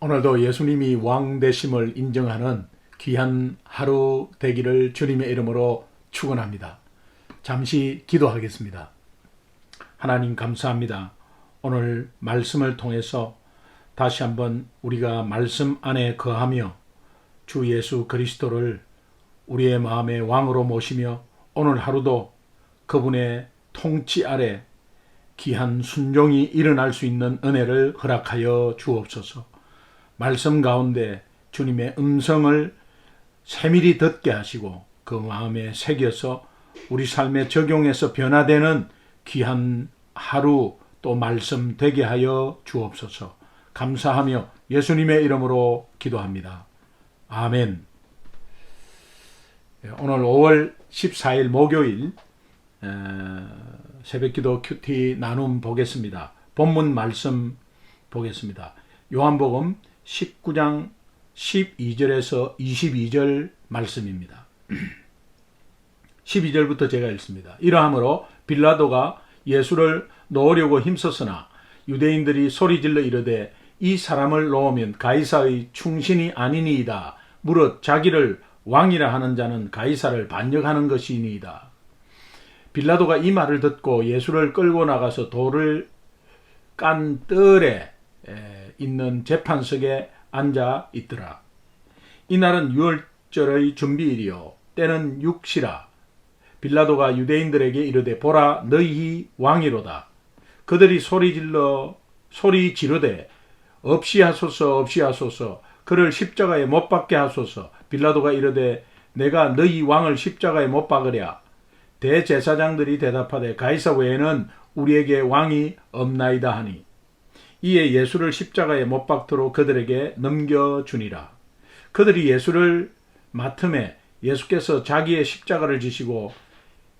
오늘도 예수님이 왕 되심을 인정하는 귀한 하루 되기를 주님의 이름으로 축원합니다. 잠시 기도하겠습니다. 하나님 감사합니다. 오늘 말씀을 통해서 다시 한번 우리가 말씀 안에 거하며 주 예수 그리스도를 우리의 마음의 왕으로 모시며 오늘 하루도 그분의 통치 아래 귀한 순종이 일어날 수 있는 은혜를 허락하여 주옵소서. 말씀 가운데 주님의 음성을 세밀히 듣게 하시고 그 마음에 새겨서 우리 삶에 적용해서 변화되는 귀한 하루 또 말씀 되게 하여 주옵소서. 감사하며 예수님의 이름으로 기도합니다. 아멘. 오늘 5월 14일 목요일 새벽기도 큐티 나눔 보겠습니다. 본문 말씀 보겠습니다. 요한복음 19장 12절에서 22절 말씀입니다. 12절부터 제가 읽습니다. 이러하므로 빌라도가 예수를 놓으려고 힘썼으나 유대인들이 소리질러 이르되 이 사람을 놓으면 가이사의 충신이 아니니이다. 무릇 자기를 왕이라 하는 자는 가이사를 반역하는 것이니이다. 빌라도가 이 말을 듣고 예수를 끌고 나가서 돌을 깐 뜰에 있는 재판석에 앉아 있더라. 이날은 유월절의 준비일이요 때는 육시라. 빌라도가 유대인들에게 이르되 보라 너희 왕이로다. 그들이 소리 지르되 없이 하소서 없이 하소서 그를 십자가에 못 박게 하소서. 빌라도가 이르되 내가 너희 왕을 십자가에 못 박으랴. 대제사장들이 대답하되 가이사 외에는 우리에게 왕이 없나이다 하니 이에 예수를 십자가에 못 박도록 그들에게 넘겨주니라. 그들이 예수를 맡음에 예수께서 자기의 십자가를 지시고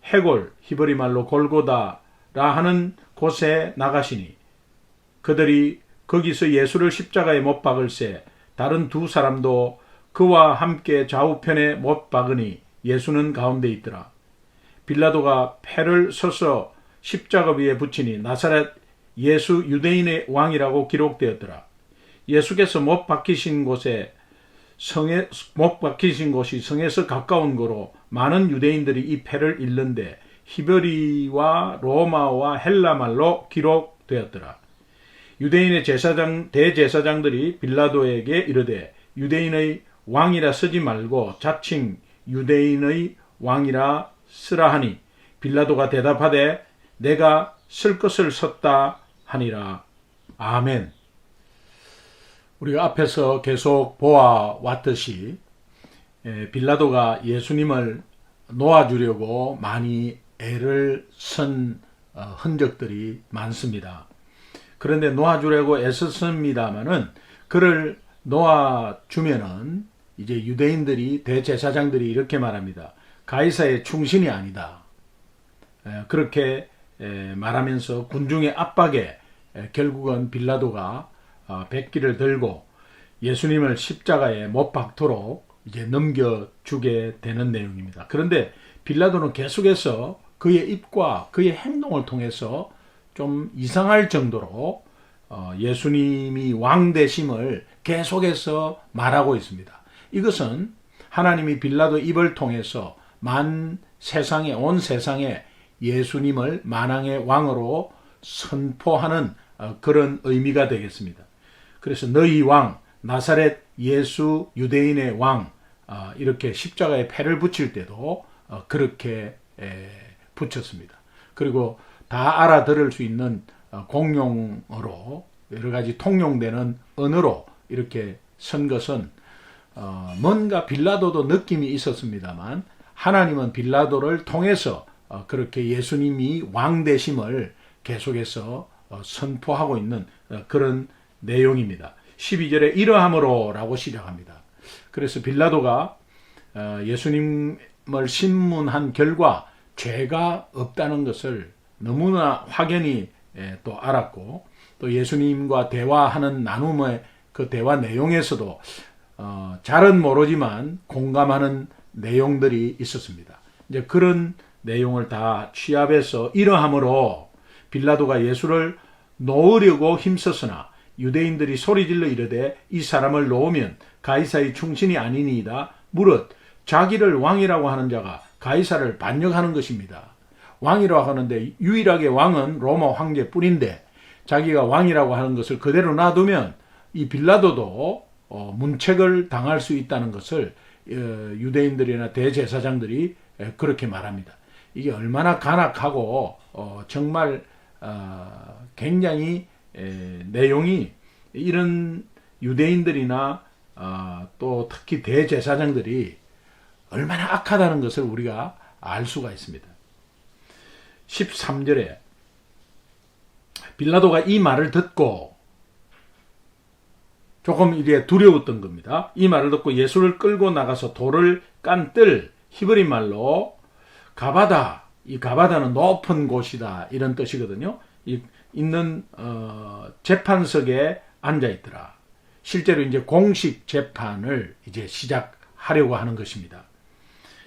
해골 히브리 말로 골고다라 하는 곳에 나가시니 그들이 거기서 예수를 십자가에 못 박을새 다른 두 사람도 그와 함께 좌우편에 못 박으니 예수는 가운데 있더라. 빌라도가 패를 서서 십자가 위에 붙이니 나사렛 예수 유대인의 왕이라고 기록되었더라. 예수께서 못 박히신 곳이 성에서 가까운 거로 많은 유대인들이 이 패를 읽는데 히브리와 로마와 헬라말로 기록되었더라. 유대인의 대제사장들이 빌라도에게 이르되 유대인의 왕이라 쓰지 말고 자칭 유대인의 왕이라 쓰라 하니 빌라도가 대답하되 내가 쓸 것을 썼다 하니라. 아멘. 우리가 앞에서 계속 보아왔듯이 빌라도가 예수님을 놓아주려고 많이 애를 쓴 흔적들이 많습니다. 그런데 놓아주려고 애썼습니다마는 그를 놓아주면은 이제 유대인들이 대제사장들이 이렇게 말합니다. 가이사의 충신이 아니다. 그렇게 말하면서 군중의 압박에 결국은 빌라도가 백기를 들고 예수님을 십자가에 못 박도록 이제 넘겨주게 되는 내용입니다. 그런데 빌라도는 계속해서 그의 입과 그의 행동을 통해서 좀 이상할 정도로 예수님이 왕 되심을 계속해서 말하고 있습니다. 이것은 하나님이 빌라도 입을 통해서 온 세상에 예수님을 만왕의 왕으로 선포하는 그런 의미가 되겠습니다. 그래서 너희 왕 나사렛 예수 유대인의 왕 이렇게 십자가에 패를 붙일 때도 그렇게 붙였습니다. 그리고 다 알아들을 수 있는 공용어로 여러 가지 통용되는 언어로 이렇게 쓴 것은 뭔가 빌라도도 느낌이 있었습니다만 하나님은 빌라도를 통해서 그렇게 예수님이 왕 되심을 계속해서 선포하고 있는 그런 내용입니다. 12절에 이러함으로 라고 시작합니다. 그래서 빌라도가 예수님을 신문한 결과 죄가 없다는 것을 너무나 확연히 또 알았고 또 예수님과 대화하는 나눔의 그 대화 내용에서도 잘은 모르지만 공감하는 내용들이 있었습니다. 이제 그런 내용을 다 취합해서 이러함으로 빌라도가 예수를 놓으려고 힘썼으나 유대인들이 소리질러 이르되 이 사람을 놓으면 가이사의 충신이 아니니이다. 무릇 자기를 왕이라고 하는 자가 가이사를 반역하는 것입니다. 왕이라고 하는데 유일하게 왕은 로마 황제뿐인데 자기가 왕이라고 하는 것을 그대로 놔두면 이 빌라도도 문책을 당할 수 있다는 것을 유대인들이나 대제사장들이 그렇게 말합니다. 이게 얼마나 간악하고 정말 굉장히 내용이 이런 유대인들이나 또 특히 대제사장들이 얼마나 악하다는 것을 우리가 알 수가 있습니다. 13절에 빌라도가 이 말을 듣고 조금 이제 두려웠던 겁니다. 이 말을 듣고 예수를 끌고 나가서 돌을 깐 뜰, 히브리 말로 가바다, 이 가바다는 높은 곳이다 이런 뜻이거든요. 있는 재판석에 앉아 있더라. 실제로 이제 공식 재판을 이제 시작하려고 하는 것입니다.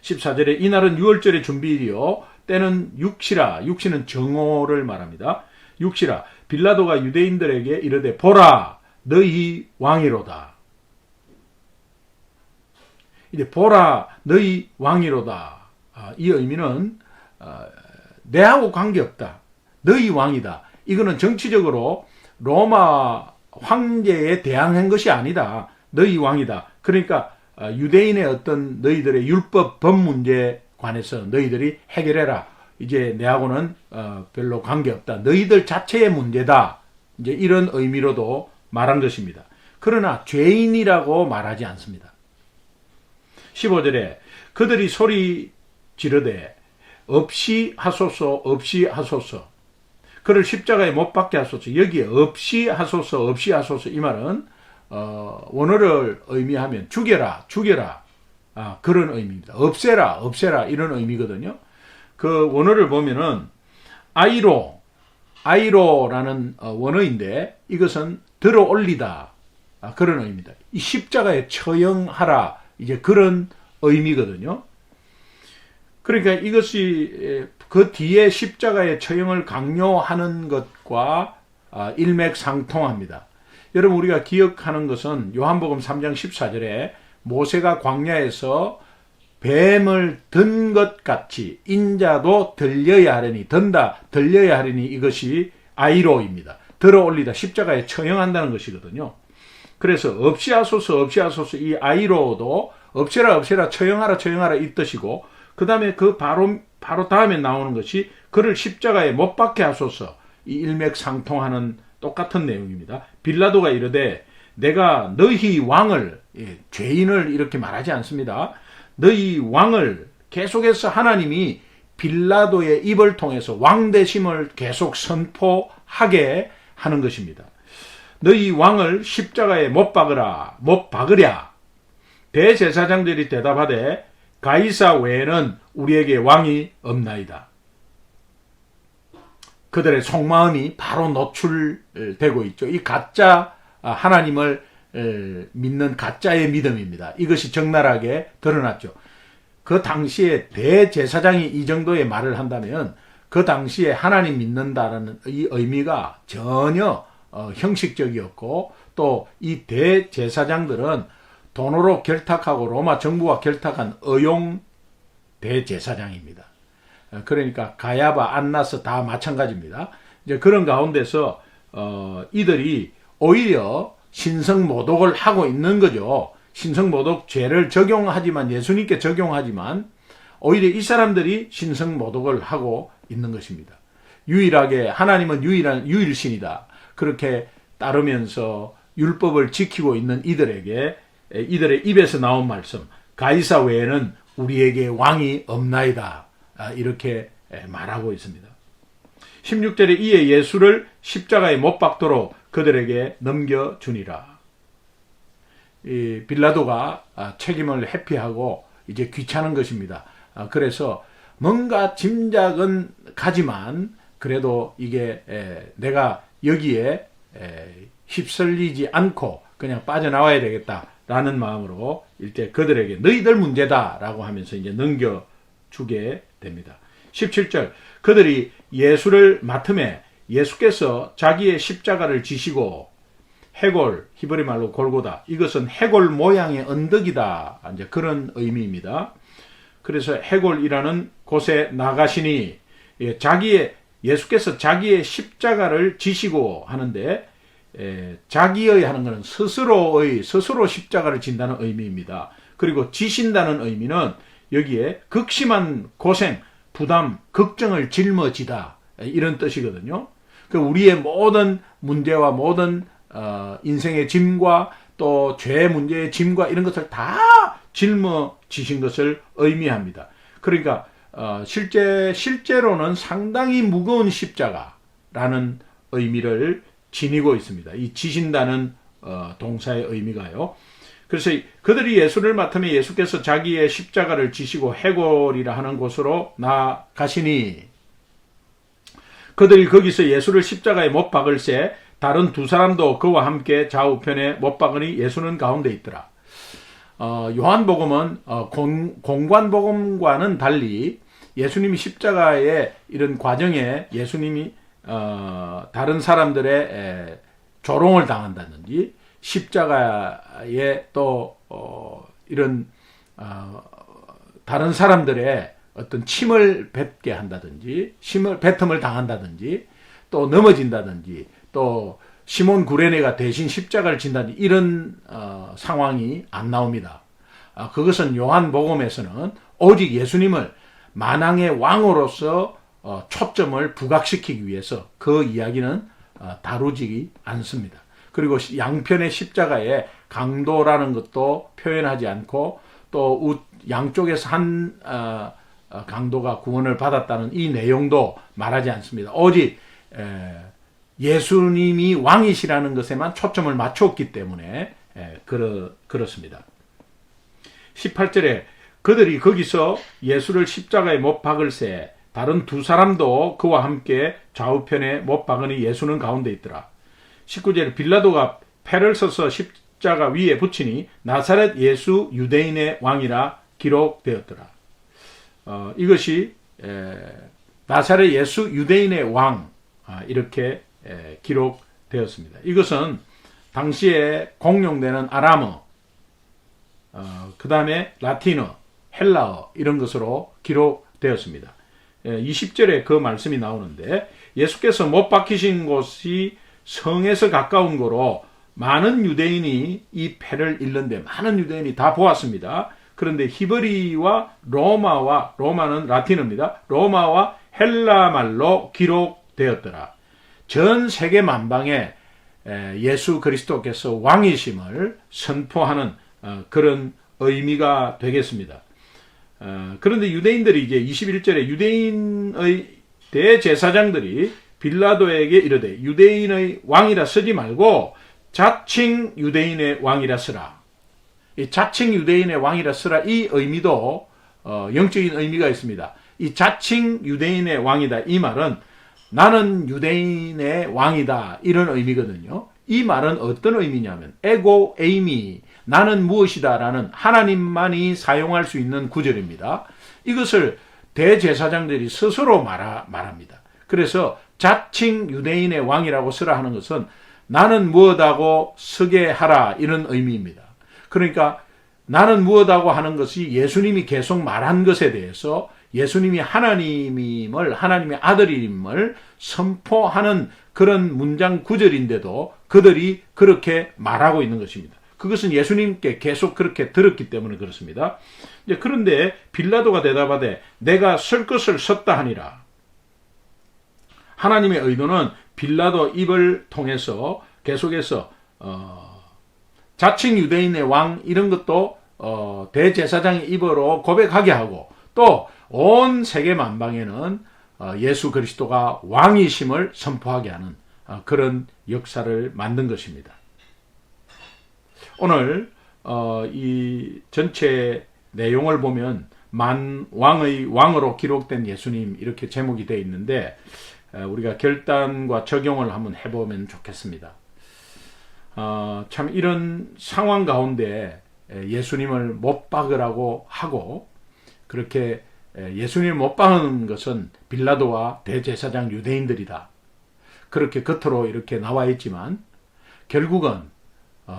14절에 이날은 6월절의 준비일이요 때는 육시라. 육시는 정오를 말합니다. 육시라. 빌라도가 유대인들에게 이르되 보라 너희 왕이로다. 이제 보라 너희 왕이로다. 이 의미는 내하고 관계없다. 너희 왕이다. 이거는 정치적으로 로마 황제에 대항한 것이 아니다. 너희 왕이다. 그러니까 유대인의 어떤 너희들의 율법 법 문제에 관해서 너희들이 해결해라. 이제 내하고는 별로 관계없다. 너희들 자체의 문제다. 이제 이런 의미로도 말한 것입니다. 그러나 죄인이라고 말하지 않습니다. 15절에 그들이 소리 지르되 없이 하소서 없이 하소서 그를 십자가에 못 박게 하소서. 여기에 없이 하소서 없이 하소서 이 말은 원어를 의미하면 죽여라 죽여라 그런 의미입니다. 없애라 없애라 이런 의미거든요. 그 원어를 보면은 아이로라는 원어인데 이것은 들어 올리다 그런 의미입니다. 이 십자가에 처형하라 이제 그런 의미거든요. 그러니까 이것이 그 뒤에 십자가의 처형을 강요하는 것과 일맥상통합니다. 여러분 우리가 기억하는 것은 요한복음 3장 14절에 모세가 광야에서 뱀을 든 것 같이 인자도 들려야 하려니 든다 들려야 하려니 이것이 아이로입니다. 들어 올리다 십자가에 처형한다는 것이거든요. 그래서 없이 하소서 없이 하소서 이 아이로도 없애라 없애라 처형하라 처형하라 이 뜻이고 그 다음에 그 바로 다음에 나오는 것이 그를 십자가에 못 박게 하소서 이 일맥상통하는 똑같은 내용입니다. 빌라도가 이르되 내가 너희 왕을 죄인을 이렇게 말하지 않습니다. 너희 왕을 계속해서 하나님이 빌라도의 입을 통해서 왕대심을 계속 선포하게 하는 것입니다. 너희 왕을 십자가에 못 박으랴. 대제사장들이 대답하되 가이사 외에는 우리에게 왕이 없나이다. 그들의 속마음이 바로 노출되고 있죠. 이 가짜 하나님을 믿는 가짜의 믿음입니다. 이것이 적나라하게 드러났죠. 그 당시에 대제사장이 이 정도의 말을 한다면 그 당시에 하나님 믿는다라는 이 의미가 전혀 형식적이었고 또 이 대제사장들은 돈으로 결탁하고 로마 정부와 결탁한 의용 대제사장입니다. 그러니까 가야바, 안나스 다 마찬가지입니다. 이제 그런 가운데서 이들이 오히려 신성모독을 하고 있는 거죠. 신성모독 죄를 적용하지만 예수님께 적용하지만 오히려 이 사람들이 신성모독을 하고 있는 것입니다. 유일하게 하나님은 유일신이다. 그렇게 따르면서 율법을 지키고 있는 이들에게 이들의 입에서 나온 말씀 가이사 외에는 우리에게 왕이 없나이다. 이렇게 말하고 있습니다. 16절에 이에 예수를 십자가에 못 박도록 그들에게 넘겨주니라. 이 빌라도가 책임을 회피하고 이제 귀찮은 것입니다. 그래서 뭔가 짐작은 가지만 그래도 이게 내가 여기에 휩쓸리지 않고 그냥 빠져나와야 되겠다라는 마음으로 이제 그들에게 너희들 문제다라고 하면서 이제 넘겨주게 됩니다. 17절 그들이 예수를 맡음에 예수께서 자기의 십자가를 지시고 해골, 히브리 말로 골고다. 이것은 해골 모양의 언덕이다. 이제 그런 의미입니다. 그래서 해골이라는 곳에 나가시니, 예수께서 자기의 십자가를 지시고 하는데, 자기의 하는 것은 스스로 십자가를 진다는 의미입니다. 그리고 지신다는 의미는 여기에 극심한 고생, 부담, 걱정을 짊어지다, 이런 뜻이거든요. 그 우리의 모든 문제와 모든 인생의 짐과 또 죄 문제의 짐과 이런 것을 다 짊어지신 것을 의미합니다. 그러니까 실제로는 상당히 무거운 십자가라는 의미를 지니고 있습니다. 이 지신다는 동사의 의미가요. 그래서 그들이 예수를 맡으며 예수께서 자기의 십자가를 지시고 해골이라 하는 곳으로 나가시니, 그들이 거기서 예수를 십자가에 못 박을새 다른 두 사람도 그와 함께 좌우편에 못 박으니 예수는 가운데 있더라. 요한복음은 공관복음과는 달리 예수님이 십자가의 이런 과정에 예수님이 다른 사람들의 조롱을 당한다든지, 십자가에 또 이런 다른 사람들의 어떤 침을 뱉게 한다든지, 뱉음을 당한다든지, 또 넘어진다든지, 또 시몬 구레네가 대신 십자가를 진다든지, 이런 상황이 안 나옵니다. 그것은 요한복음에서는 오직 예수님을 만왕의 왕으로서 초점을 부각시키기 위해서 그 이야기는 다루지 않습니다. 그리고 양편의 십자가의 강도라는 것도 표현하지 않고, 또 양쪽에서 한 강도가 구원을 받았다는 이 내용도 말하지 않습니다. 오직 예수님이 왕이시라는 것에만 초점을 맞췄기 때문에 그렇습니다. 18절에 그들이 거기서 예수를 십자가에 못 박을새 다른 두 사람도 그와 함께 좌우편에 못 박으니 예수는 가운데 있더라. 19절에 빌라도가 패를 써서 십자가 위에 붙이니 나사렛 예수 유대인의 왕이라 기록되었더라. 이것이 나사렛 예수 유대인의 왕, 이렇게 기록되었습니다. 이것은 당시에 공용되는 아람어, 그 다음에 라틴어, 헬라어, 이런 것으로 기록되었습니다. 20절에 그 말씀이 나오는데, 예수께서 못 박히신 곳이 성에서 가까운 거로 많은 유대인이 이 패를 잃는데, 많은 유대인이 다 보았습니다. 그런데 히브리와 로마는 라틴어입니다. 로마와 헬라 말로 기록되었더라. 전 세계 만방에 예수 그리스도께서 왕이심을 선포하는 그런 의미가 되겠습니다. 그런데 유대인들이 이제 21절에 유대인의 대제사장들이 빌라도에게 이르되 유대인의 왕이라 쓰지 말고 자칭 유대인의 왕이라 쓰라. 이 자칭 유대인의 왕이라 쓰라, 이 의미도 영적인 의미가 있습니다. 이 자칭 유대인의 왕이다, 이 말은 나는 유대인의 왕이다, 이런 의미거든요. 이 말은 어떤 의미냐면 에고 에이미, 나는 무엇이다 라는 하나님만이 사용할 수 있는 구절입니다. 이것을 대제사장들이 스스로 말합니다. 그래서 자칭 유대인의 왕이라고 쓰라 하는 것은 나는 무엇하고 쓰게 하라, 이런 의미입니다. 그러니까 나는 무엇하고 하는 것이 예수님이 계속 말한 것에 대해서 예수님이 하나님임을, 하나님의 아들임을 선포하는 그런 문장 구절인데도 그들이 그렇게 말하고 있는 것입니다. 그것은 예수님께 계속 그렇게 들었기 때문에 그렇습니다. 그런데 빌라도가 대답하되 내가 쓸 것을 썼다 하니라. 하나님의 의도는 빌라도 입을 통해서 계속해서 자칭 유대인의 왕, 이런 것도 대제사장의 입으로 고백하게 하고, 또 온 세계 만방에는 예수 그리스도가 왕이심을 선포하게 하는 그런 역사를 만든 것입니다. 오늘 이 전체 내용을 보면 만왕의 왕으로 기록된 예수님, 이렇게 제목이 되어 있는데 우리가 결단과 적용을 한번 해보면 좋겠습니다. 참 이런 상황 가운데 예수님을 못 박으라고 하고, 그렇게 예수님을 못 박은 것은 빌라도와 대제사장 유대인들이다, 그렇게 겉으로 이렇게 나와 있지만 결국은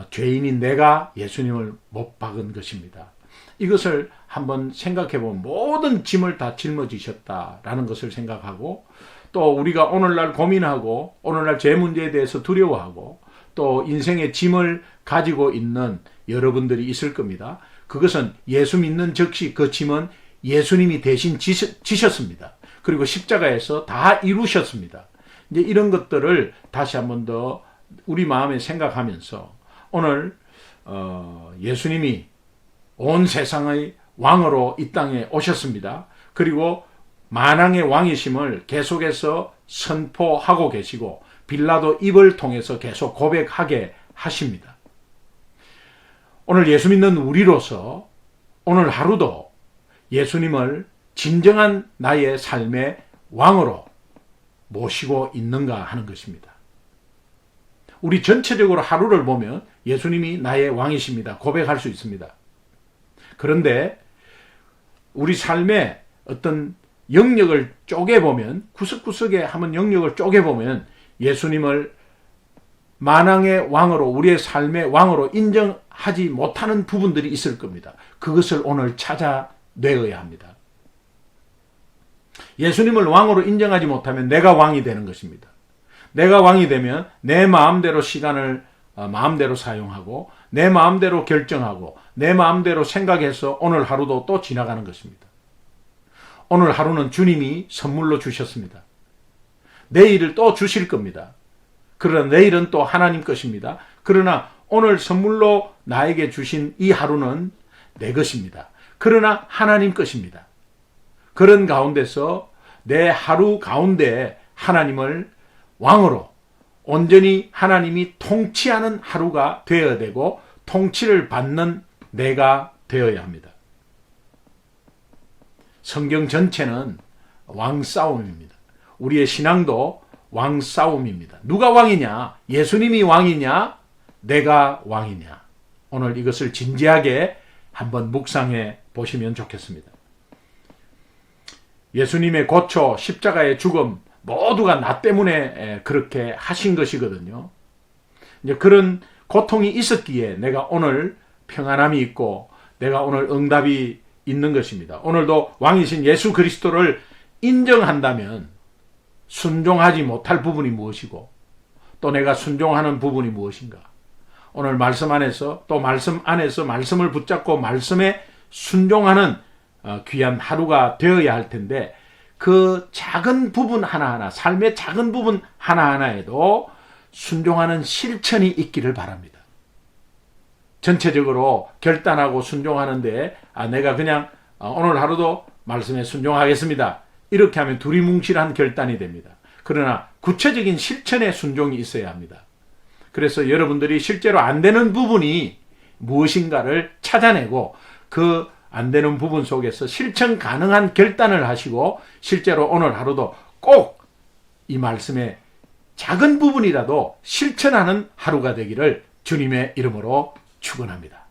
죄인인 내가 예수님을 못 박은 것입니다. 이것을 한번 생각해 보면 모든 짐을 다 짊어지셨다라는 것을 생각하고, 또 우리가 오늘날 고민하고 오늘날 제 문제에 대해서 두려워하고 또 인생의 짐을 가지고 있는 여러분들이 있을 겁니다. 그것은 예수 믿는 즉시 그 짐은 예수님이 대신 지셨습니다. 그리고 십자가에서 다 이루셨습니다. 이제 이런 것들을 다시 한번 더 우리 마음에 생각하면서 오늘 예수님이 온 세상의 왕으로 이 땅에 오셨습니다. 그리고 만왕의 왕이심을 계속해서 선포하고 계시고 빌라도 입을 통해서 계속 고백하게 하십니다. 오늘 예수 믿는 우리로서 오늘 하루도 예수님을 진정한 나의 삶의 왕으로 모시고 있는가 하는 것입니다. 우리 전체적으로 하루를 보면 예수님이 나의 왕이십니다. 고백할 수 있습니다. 그런데 우리 삶의 어떤 영역을 쪼개보면, 구석구석에 한번 영역을 쪼개보면 예수님을 만왕의 왕으로, 우리의 삶의 왕으로 인정하지 못하는 부분들이 있을 겁니다. 그것을 오늘 찾아내어야 합니다. 예수님을 왕으로 인정하지 못하면 내가 왕이 되는 것입니다. 내가 왕이 되면 내 마음대로 시간을 마음대로 사용하고 내 마음대로 결정하고 내 마음대로 생각해서 오늘 하루도 또 지나가는 것입니다. 오늘 하루는 주님이 선물로 주셨습니다. 내일을 또 주실 겁니다. 그러나 내일은 또 하나님 것입니다. 그러나 오늘 선물로 나에게 주신 이 하루는 내 것입니다. 그러나 하나님 것입니다. 그런 가운데서 내 하루 가운데 하나님을 왕으로 온전히 하나님이 통치하는 하루가 되어야 되고 통치를 받는 내가 되어야 합니다. 성경 전체는 왕싸움입니다. 우리의 신앙도 왕싸움입니다. 누가 왕이냐? 예수님이 왕이냐? 내가 왕이냐? 오늘 이것을 진지하게 한번 묵상해 보시면 좋겠습니다. 예수님의 고초, 십자가의 죽음 모두가 나 때문에 그렇게 하신 것이거든요. 이제 그런 고통이 있었기에 내가 오늘 평안함이 있고 내가 오늘 응답이 있는 것입니다. 오늘도 왕이신 예수 그리스도를 인정한다면 순종하지 못할 부분이 무엇이고 또 내가 순종하는 부분이 무엇인가? 오늘 말씀 안에서 또 말씀 안에서 말씀을 붙잡고 말씀에 순종하는 귀한 하루가 되어야 할 텐데 그 작은 부분 하나하나, 삶의 작은 부분 하나하나에도 순종하는 실천이 있기를 바랍니다. 전체적으로 결단하고 순종하는데 내가 그냥 오늘 하루도 말씀에 순종하겠습니다. 이렇게 하면 두리뭉실한 결단이 됩니다. 그러나 구체적인 실천의 순종이 있어야 합니다. 그래서 여러분들이 실제로 안 되는 부분이 무엇인가를 찾아내고 그 안 되는 부분 속에서 실천 가능한 결단을 하시고 실제로 오늘 하루도 꼭 이 말씀의 작은 부분이라도 실천하는 하루가 되기를 주님의 이름으로 축원합니다.